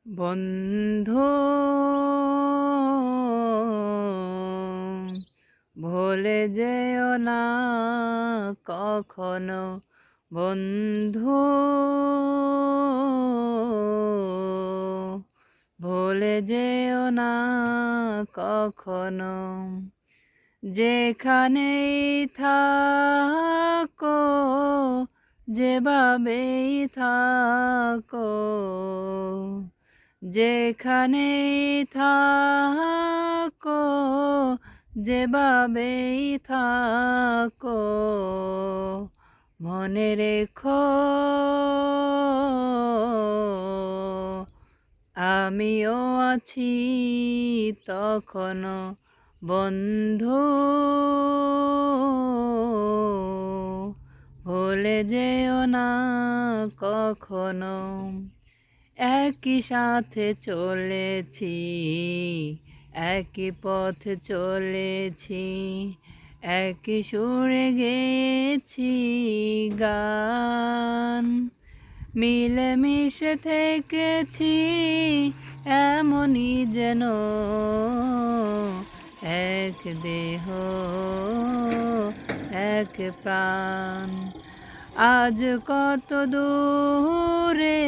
বন্ধু ভুলে যেও না কখনো, বন্ধু ভুলে যেও না কখনো। যেখানেই থাকো, যেভাবেই থাকো, যেখানেই থাকো, যেভাবেই থাকো, মনে রেখো আমিও আছি তখনো। বন্ধু ভুলে যেও না কখনো। একই সাথে চলেছি, একই পথে চলেছি, একই সুরে গেয়েছি গান। মিলেমিশে থেকেছি এমনই যেন এক দেহ এক প্রাণ। আজ কত দূরে